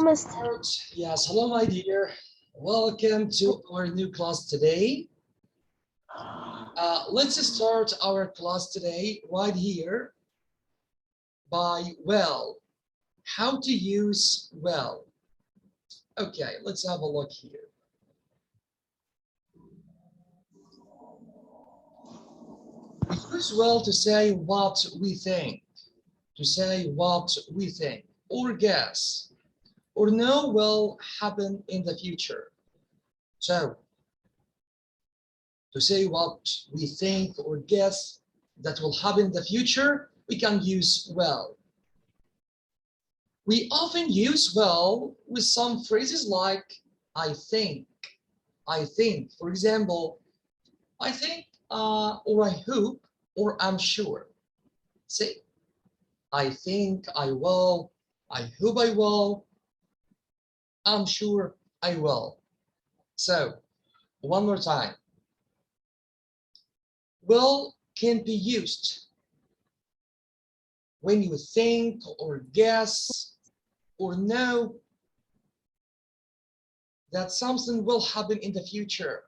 Mr. Yes, hello, my dear. Welcome to our new class today. Let's start our class today right here by well. How to use well. Okay, let's have a look here. We use well to say what we think, or guess, or know will happen in the future. So, to say what we think or guess that will happen in the future, we can use well. We often use well with some phrases like I think. For example, I think, or I hope, or I'm sure. Say, I think I will, I hope I will, I'm sure I will. So, one more time. Will can be used when you think or guess or know that something will happen in the future.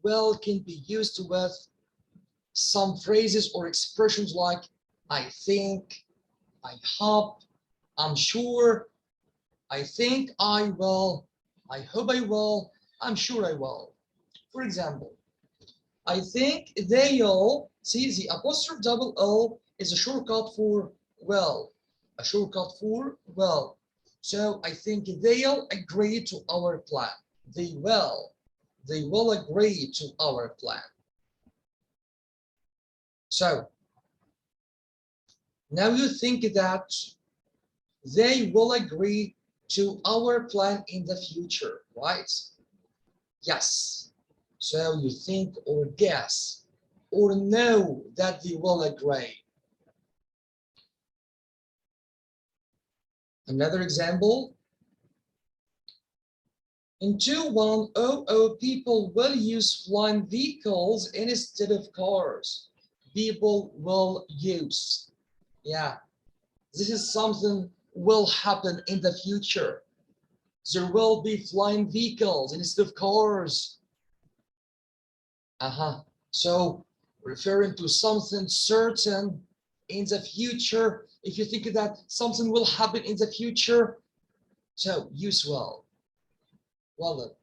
Will can be used with some phrases or expressions like I think, I hope, I'm sure, I think I will, I hope I will, I'm sure I will. For example, I think they'll, see the apostrophe double L is a shortcut for well, a shortcut for well. So I think they'll agree to our plan. They will agree to our plan. So now you think that they will agree to our plan in the future, right? Yes. So you think or guess or know that they will agree. Another example. In 2100, people will use flying vehicles instead of cars. People will use. Yeah, this is something will happen in the future. There will be flying vehicles instead of cars. So referring to something certain in the future, if you think that something will happen in the future, so use well. Well done.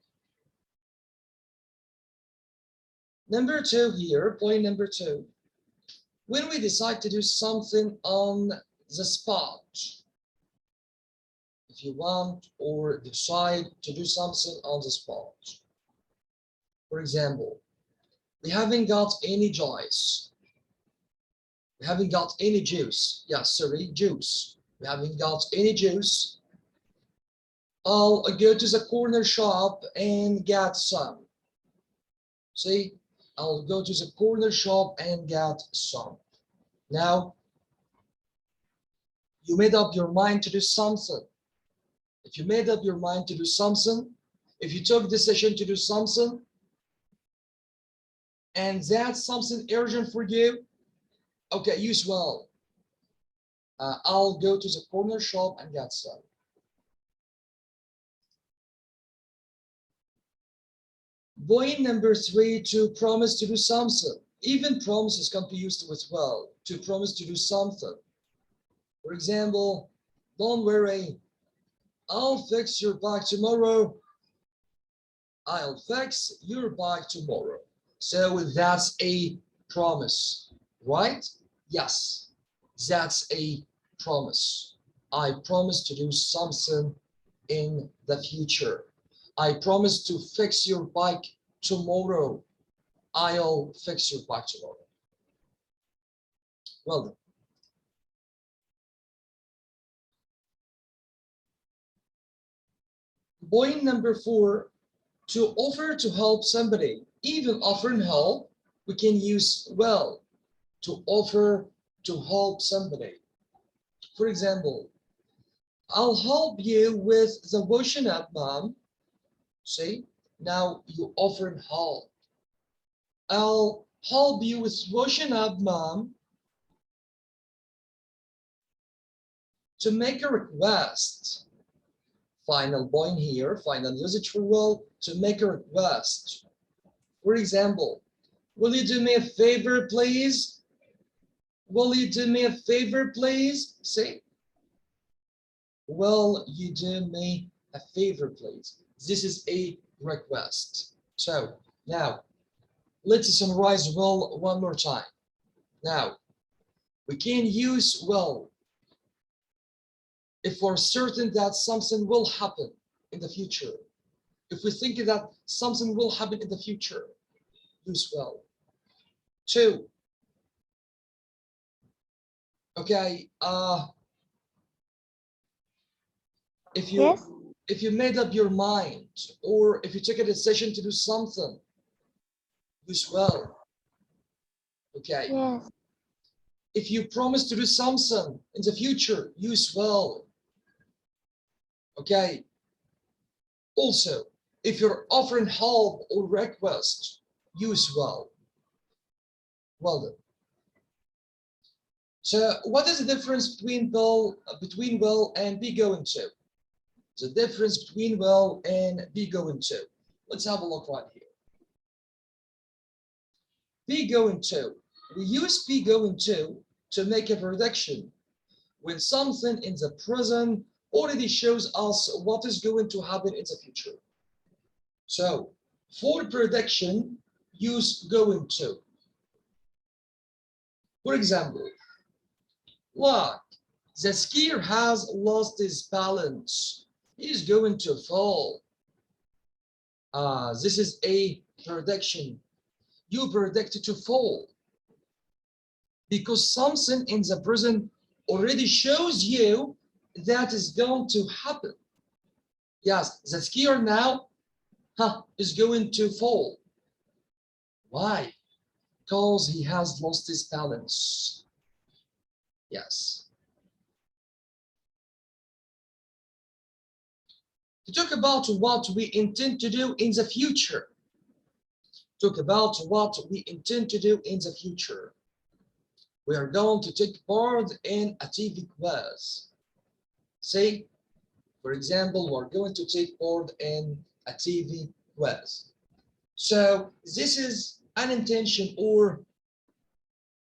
Number two here, point number two. When we decide to do something on the spot, if you want or decide to do something on the spot. For example, we haven't got any juice. We haven't got any juice. Yeah, sorry, juice. We haven't got any juice. I'll go to the corner shop and get some. See, I'll go to the corner shop and get some. Now, you made up your mind to do something. If you made up your mind to do something, if you took a decision to do something, and that's something urgent for you, okay, use well. I'll go to the corner shop and get some. Point number three, to promise to do something. Even promises can be used with well, to promise to do something. For example, don't worry, I'll fix your bike tomorrow. I'll fix your bike tomorrow. So that's a promise, right? Yes, that's a promise. I promise to do something in the future. I promise to fix your bike tomorrow. I'll fix your bike tomorrow. Well done. Point number four, to offer to help somebody. Even offering help, we can use well. To offer to help somebody. For example, I'll help you with the washing up, Mom. See, now you offered help. I'll help you with washing up, Mom. To make a request. final point here, final usage for will, to make a request. For example, will you do me a favor, please? Will you do me a favor, please? See? Will you do me a favor, please? This is a request. So now, let's summarize will one more time. Now, we can use will if we're certain that something will happen in the future. If we think that something will happen in the future, use will. 2. Okay, if you made up your mind, or if you took a decision to do something, use will. Okay. Yes. If you promise to do something in the future, use will. Okay. Also, if you're offering help or request, use will. Well done. So what is the difference between will and be going to? The difference between will and be going to. Let's have a look right here. Be going to. We use be going to make a prediction when something in the present already shows us what is going to happen in the future. So for prediction, use going to. For example, look, the skier has lost his balance. He's going to fall. This is a prediction. You predict to fall because something in the present already shows you that is going to happen. Yes, the skier now is going to fall. Why? Because he has lost his balance. Yes. To talk about what we intend to do in the future. Talk about what we intend to do in the future. We are going to take part in a TV quiz. Say, for example, we're going to take part in a TV quiz. So this is an intention, or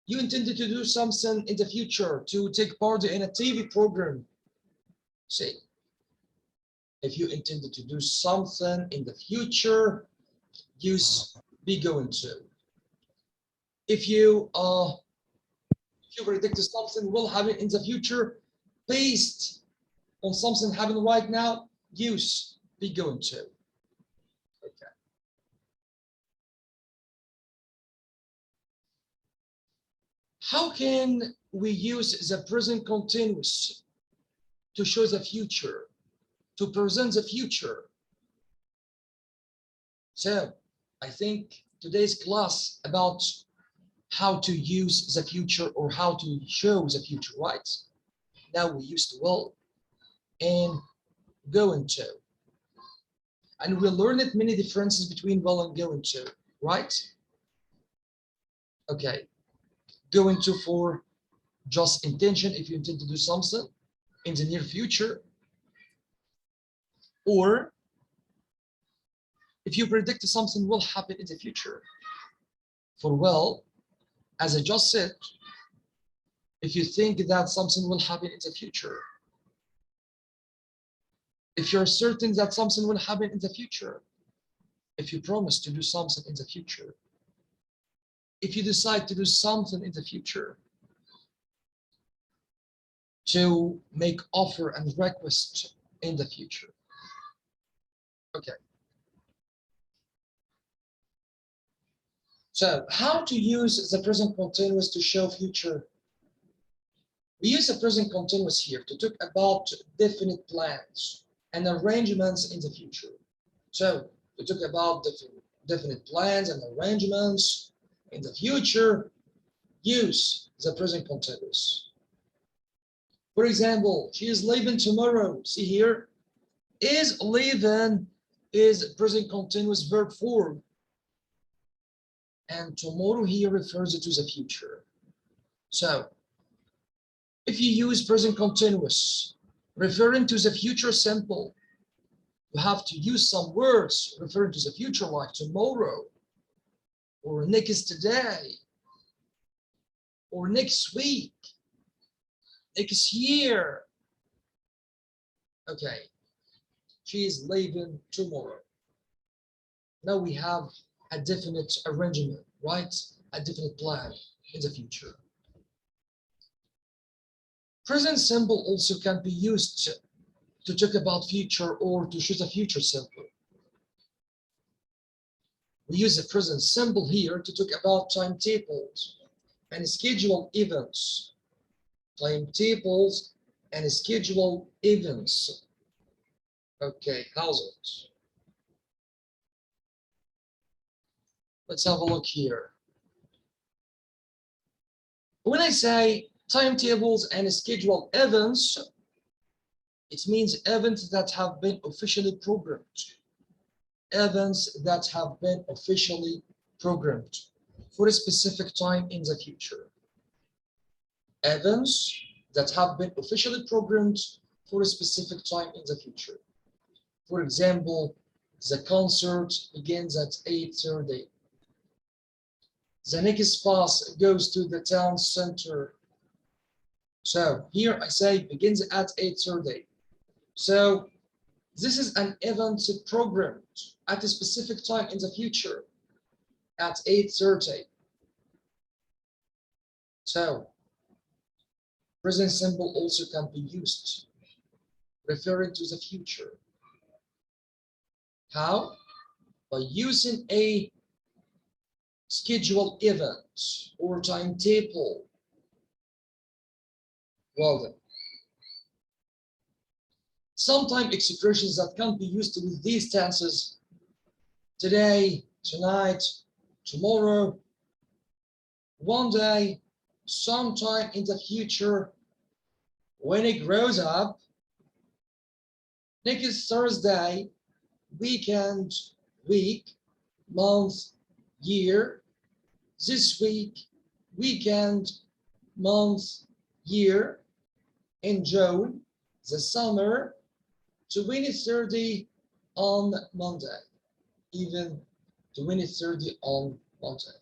you intended to do something in the future to take part in a TV program. Say, if you intended to do something in the future, use be going to. If you predict something will happen in the future based on something happening right now, use be going to. Okay. How can we use the present continuous to show the future, to present the future? So I think today's class about how to use the future or how to show the future, right? Now we used will and going to. And we learned many differences between will and going to, right? Okay. Going to for just intention, if you intend to do something in the near future, or if you predict something will happen in the future. For will, as I just said, if you think that something will happen in the future, if you're certain that something will happen in the future, if you promise to do something in the future, if you decide to do something in the future, to make offer and request in the future. Okay. So how to use the present continuous to show future? We use the present continuous here to talk about definite plans and arrangements in the future. So we talk about definite plans and arrangements in the future, use the present continuous. For example, she is leaving tomorrow. See here, is leaving is present continuous verb form. And tomorrow here refers to the future. So if you use present continuous referring to the future simple, we have to use some words referring to the future, like tomorrow, or next day, or next week, next year. Okay, she is leaving tomorrow. Now we have a definite arrangement, right? A definite plan in the future. Present simple also can be used to talk about future or to choose a future simple. We use the present simple here to talk about timetables and schedule events. Timetables and schedule events. Okay, how's it? Let's have a look here. When I say timetables and schedule events, it means events that have been officially programmed. Events that have been officially programmed for a specific time in the future. Events that have been officially programmed for a specific time in the future. For example, the concert begins at 8:30. The next bus goes to the town center. So here I say begins at 8:30. So this is an event programmed at a specific time in the future at 8:30. So present simple also can be used referring to the future. How? By using a scheduled event or timetable. Well then, sometimes expressions that can be used with these tenses: today, tonight, tomorrow, one day, sometime in the future, when it grows up, next Thursday, weekend, week, month, year, this week, weekend, month, year, in June, the summer, 2030 on Monday, even 2030 on Monday.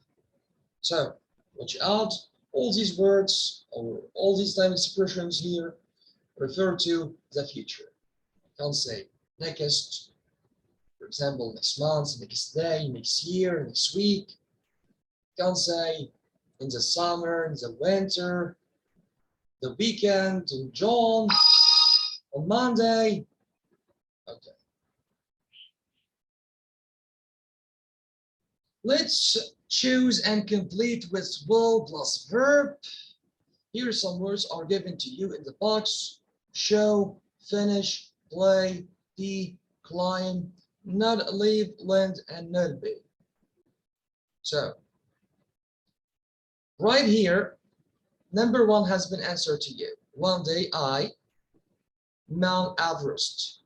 So watch out, all these words or all these time expressions here refer to the future. You can say next, for example, next month, next day, next year, next week. You can say in the summer, in the winter, the weekend, in June, on Monday. Okay. Let's choose and complete with will plus verb. Here some words are given to you in the box: show, finish, play, be, climb, not leave, lend, and not be. So right here, number one has been answered to you. One day I Mount Everest.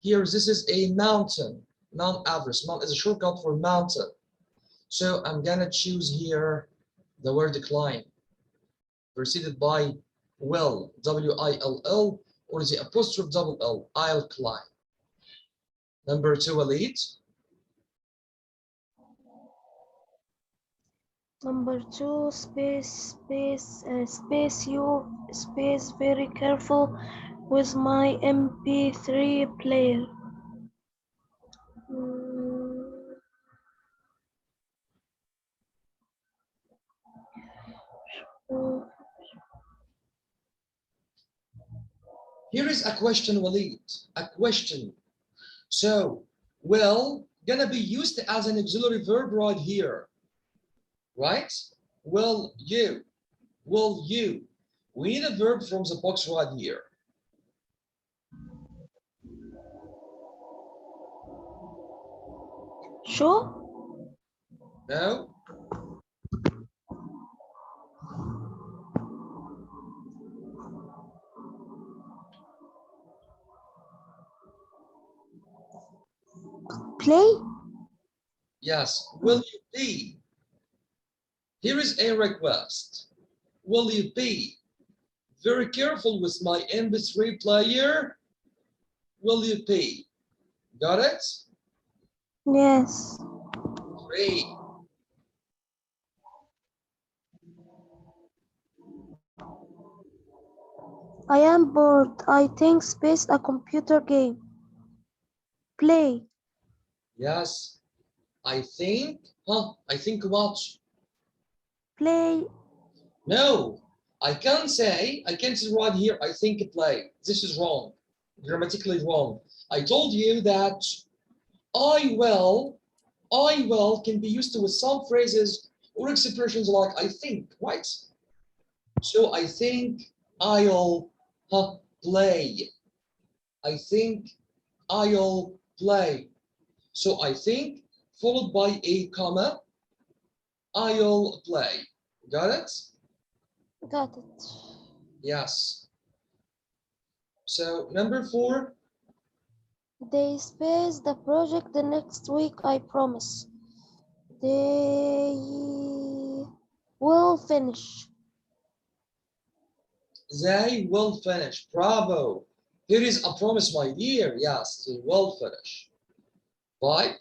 Here, this is a mountain, Mount Everest. Mount is a shortcut for mountain. So I'm gonna choose here the word climb, preceded by will, W-I-L-L, or the apostrophe double L, I'll climb. Number two, Walid. Number two, space, you, space, very careful with my MP3 player. Here is a question, Walid, a question. So, will gonna be used as an auxiliary verb right here, right? Will you, will you. We need a verb from the box right here. Sure. No? Play? Yes. Will you be? Here is a request. Will you be very careful with my MP3 player? Will you be? Got it? Yes. Great. I am bored. I think space a computer game. Play. Yes. I think, I think what? Play. No, I can't write here, I think play. This is wrong, grammatically wrong. I told you that I will can be used with some phrases or expressions like I think, right? So I think I'll play. I think I'll play. So I think followed by a comma, I'll play. Got it? Got it. Yes. So number 4. They space the project the next week, I promise. They will finish. They will finish. Bravo. Here is a promise, my dear. Yes, they will finish. 5.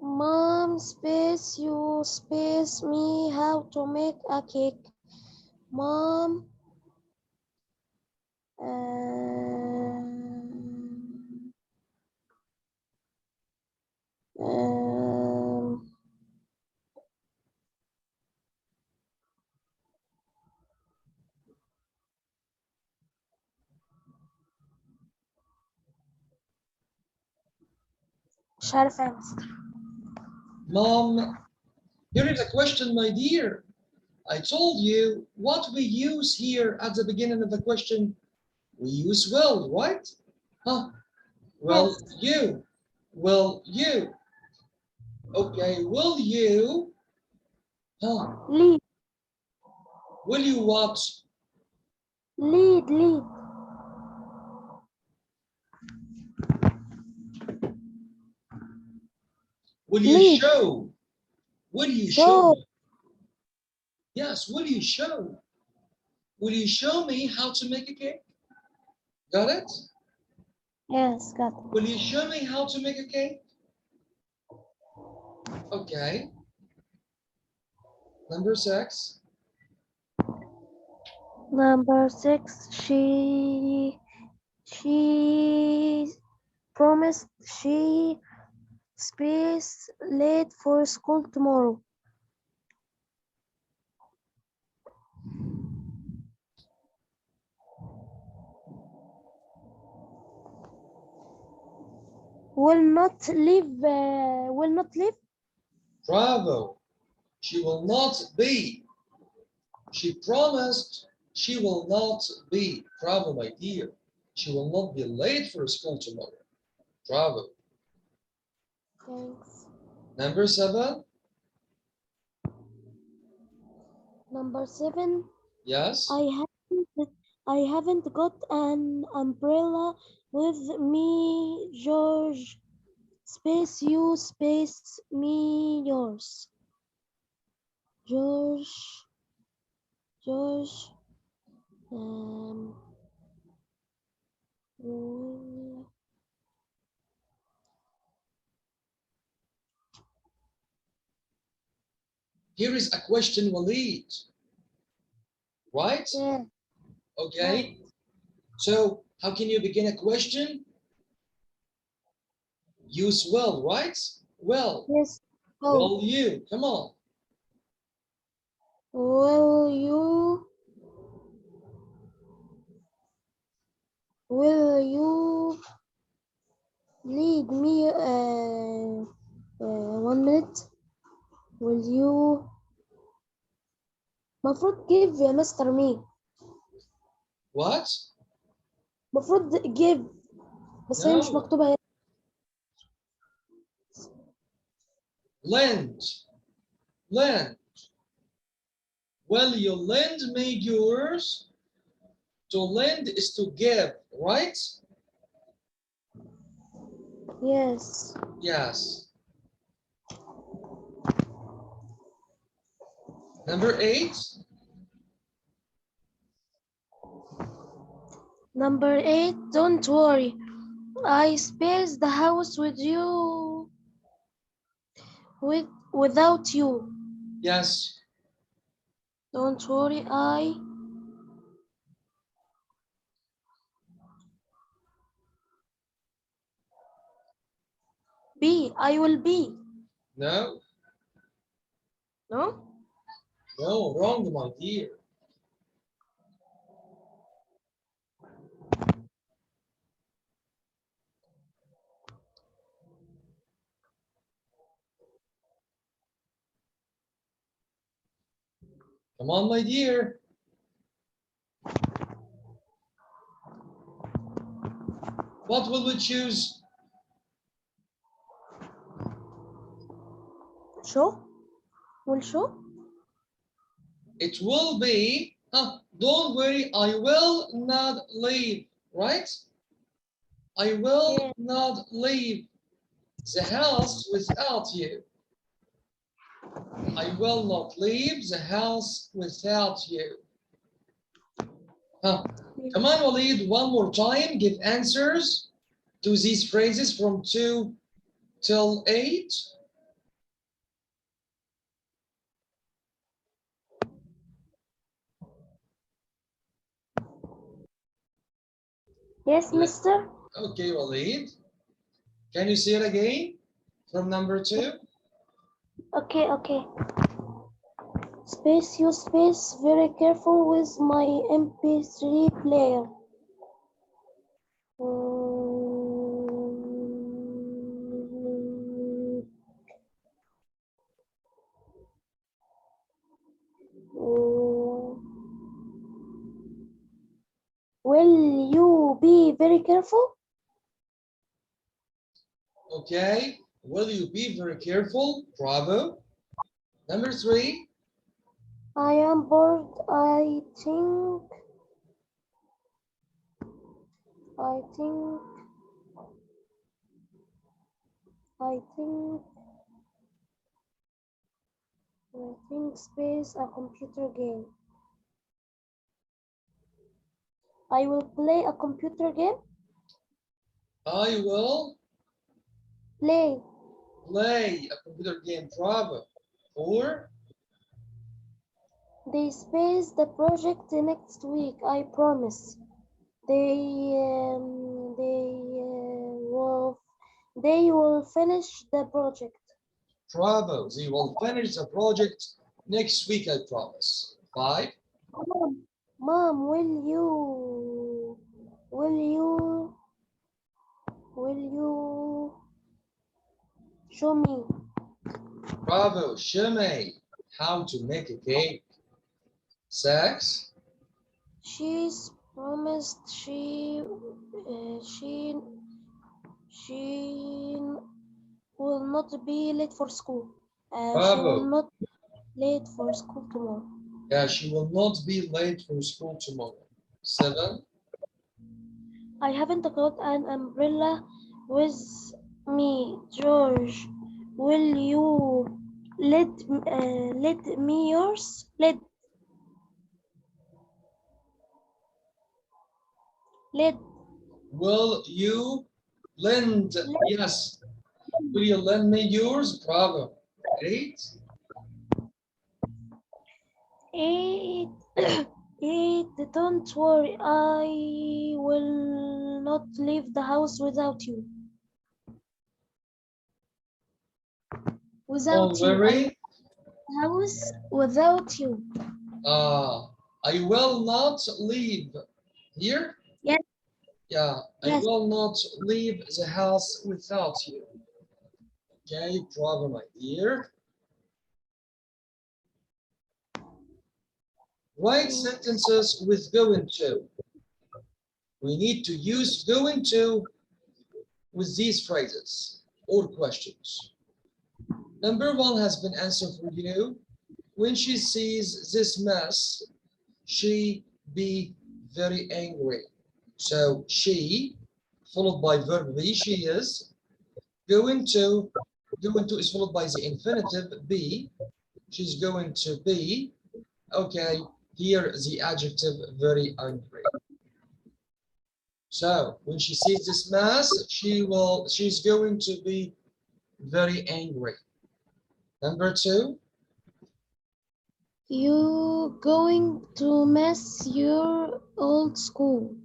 Mom, space you, space me, how to make a cake. Mom, مش عارفة يا مستر. Mom, here is a question, my dear. I told you what we use here at the beginning of the question. We use will, right? Will Yes. you? Will you? Okay, will you? Lead, Will you what? lead. Will you Lead. show? Will you Show. show? Yes, will you show? Will you show me how to make a cake? Got it? Yes, got it. Will you show me how to make a cake? Okay. Number 6. Number 6, she promised she space late for school tomorrow. Will not leave. Bravo. She will not be. She promised she will not be. Bravo, my dear. She will not be late for school tomorrow. Bravo. Thanks. Number 7. Number 7. Yes. I haven't got an umbrella with me, George. Space you, space me, yours. George. Here is a question, Walid. Right? Yeah. Okay. Right. So how can you begin a question? Use will, right? Will. Yes. Will you? Come on. Will you lead me 1 minute? Will you مفروض give يا مستر مي. What? مفروض give بس هي مش No. مكتوبة هنا. Lend. Will you lend me yours? To lend is to give, right? Yes. Yes. Number 8. Number 8, don't worry. I space the house with you. Without you. Yes. Don't worry, I will be. No. No? No, wrong, my dear. Come on, my dear. What will we choose? Show? Will show? It will be, don't worry, I will not leave, right? I will not leave the house without you. I will not leave the house without you. Come on, Walid, one more time. Give answers to these phrases from 2 till 8. Yes, Mister. Okay, Walid. Can you say it again from number 2? Okay. Space, you space. Very careful with my MP3 player. Will you be very careful? Okay. Will you be very careful? Bravo. Number 3. I am bored. I think space a computer game. I will play a computer game. I will Play. play a computer game. Bravo. 4. They space the project next week. I promise. They will finish the project. Bravo. They will finish the project next week, I promise. 5. Mom, will you show me? Bravo. Show me how to make a cake. 6. She's promised she will not be late for school. She will not be late for school tomorrow. Yeah, she will not be late for school tomorrow. 7. I haven't got an umbrella with me, George. Will you let me yours? Will you lend? Yes. Will you lend me yours? Bravo. 8. 8. 8. Don't worry, I will not leave the house without you. Don't worry. House without you. I will not leave. Here? Yes. Yeah, Yes. I will not leave the house without you. Okay, bravo, my dear. Write sentences with going to. We need to use going to with these phrases or questions. Number 1 has been answered for you. When she sees this mess, she be very angry. So she, followed by verb be, she is. Going to is followed by the infinitive be. She's going to be. Okay, here the adjective very angry. So when she sees this mess, she's going to be very angry. Number 2. You going to miss your old school.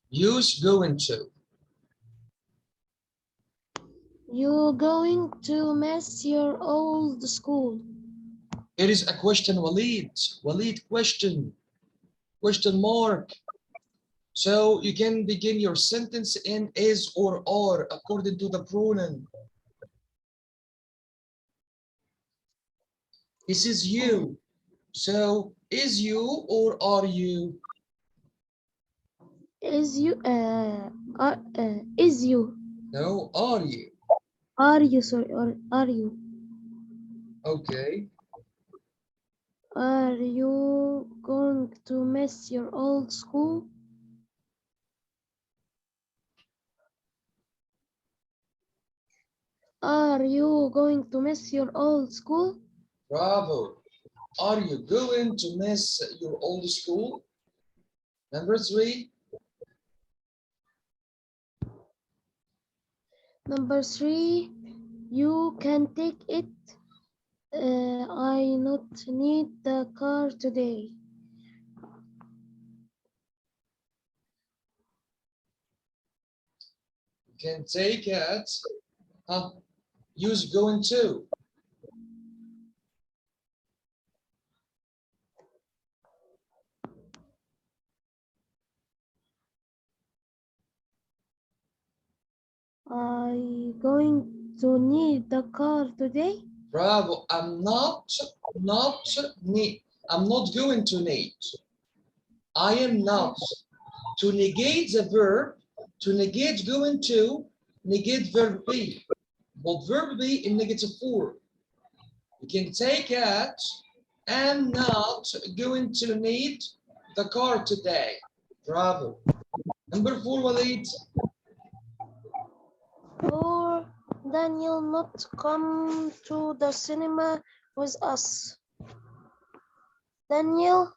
You's going to. You going to miss your old school. It is a question, Walid. Walid, question. Question mark. So you can begin your sentence in is or are according to the pronoun. This is you. So is you or are you? Is you is you. No, are you? Are you, sorry, or are you? Okay. Are you going to miss your old school? Are you going to miss your old school? Bravo. Are you going to miss your old school? Number 3. Number 3, you can take it. I not need the car today. You can take it. Use going to. I going to need the car today. Bravo. I'm not going to need. I am not. To negate the verb, to negate going to, negate verb be. But verb be in negative form. You can take it. I'm not going to need the car today. Bravo. Number 4, Walid. Or Daniel not come to the cinema with us. Daniel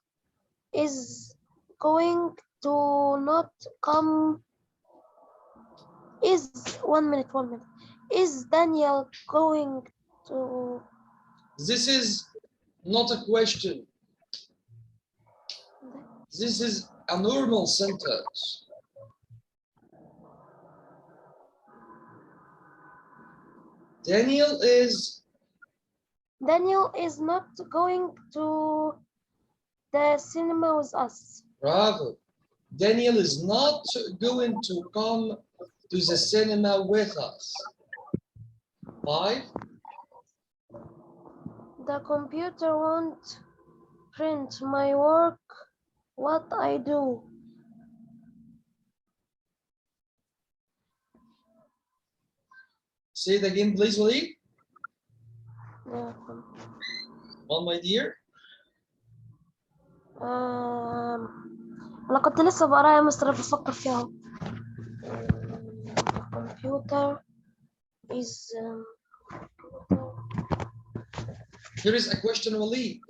is going to not come. Is 1 minute, 1 minute. Is Daniel going to? This is not a question. This is a normal sentence. Daniel is not going to the cinema with us. Bravo. Daniel is not going to come to the cinema with us. 5. The computer won't print my work. What I do? Say it again, please, Walid. Well, my dear. أنا كنت لسه بقرا يا مستر بفكر فيها. Computer is Here is a question, Walid.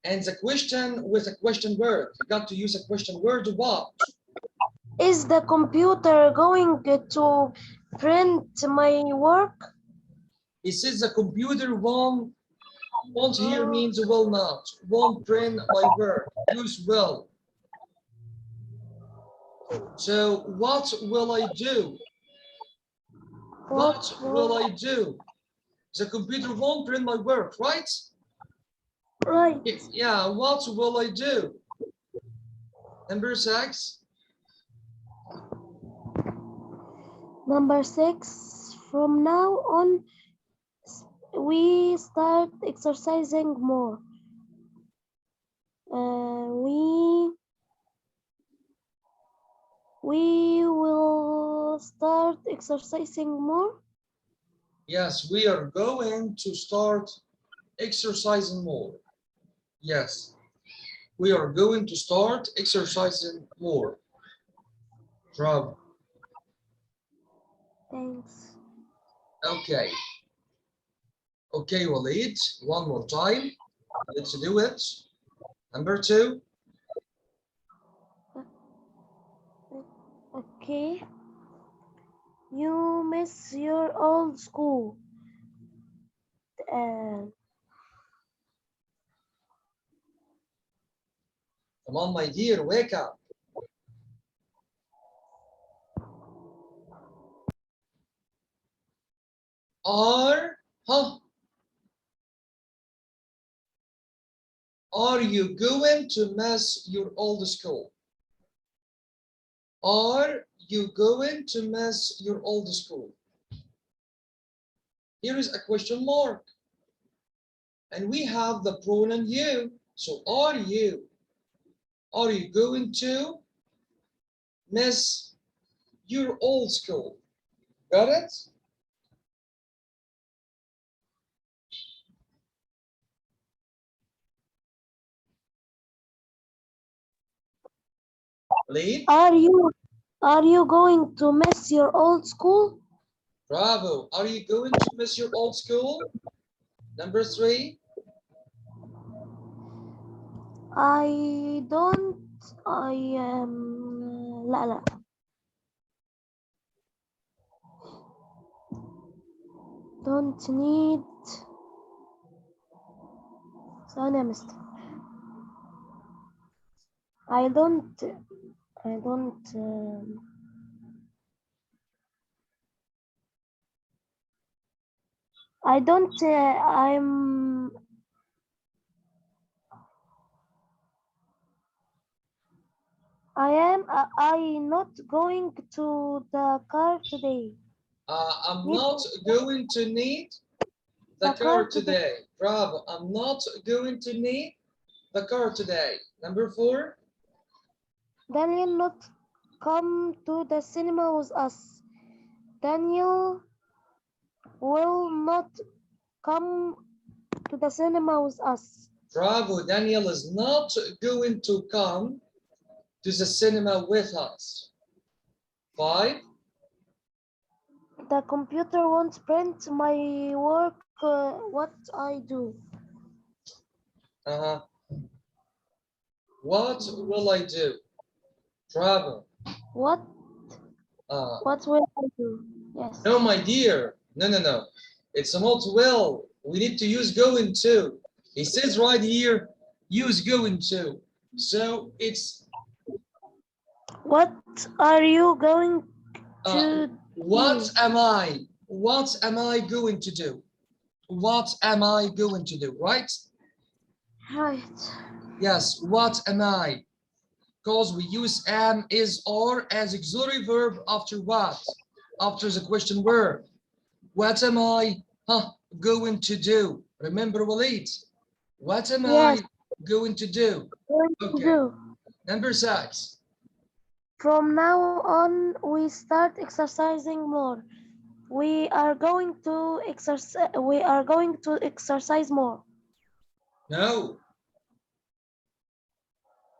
And the question with a question word. You got to use a question word. What? Is the computer going to print my work? It says the computer won't here means will not. Won't print my work. Use will. So what will I do? What will I do? The computer won't print my work, right? Right. Yeah, what will I do? Number 6. Number 6, from now on, we start exercising more. We will start exercising more. Yes, we are going to start exercising more. Yes, we are going to start exercising more. Bravo. Thanks. Okay. Okay, Walid, one more time. Let's do it. Number 2. Okay. You miss your old school. Come on, my dear, wake up. Are you going to miss your old school? Are you going to miss your old school? Here is a question mark. And we have the pronoun you. So are you going to miss your old school? Got it? Lead. Are you going to miss your old school? Bravo. Are you going to miss your old school? Number 3. لا don't need ثانية يا مستر. I don't I'm not going to the car today. I'm not going to need the car today. Bravo. I'm not going to need the car today. Number 4. Daniel not come to the cinema with us. Daniel will not come to the cinema with us. Bravo. Daniel is not going to come to the cinema with us. 5. The computer won't print my work. What I do? What will I do? Bravo. What will I do? Yes. No, my dear. No. It's not will. We need to use going to. It says right here, use going to. So it's. What are you going to do? What am I? What am I going to do? What am I going to do? Right? Right. Yes. What am I? Because we use am, is, or as auxiliary verb after what? After the question word. What am I going to do? Remember, Walid? What am I going to do? Okay. Number 6. From now on, we start exercising more. We are going to exercise more. No.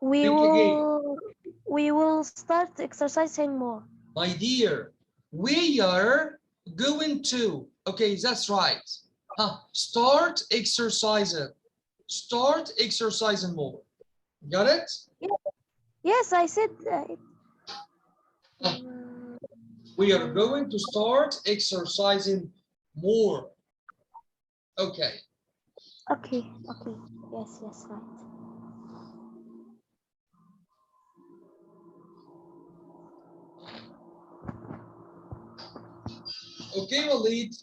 We will start exercising more. My dear, we are going to. Okay, that's right. Start exercising. Start exercising more. Got it? Yes, I said we are going to start exercising more. Okay. Okay. Yes, right. Okay, Walid.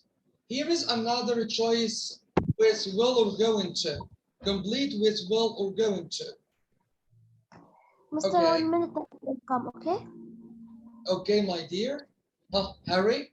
Here is another choice with will or going to. Complete with will or going to. Mr. Okay. 1 minute will come, okay? Okay, my dear. Harry.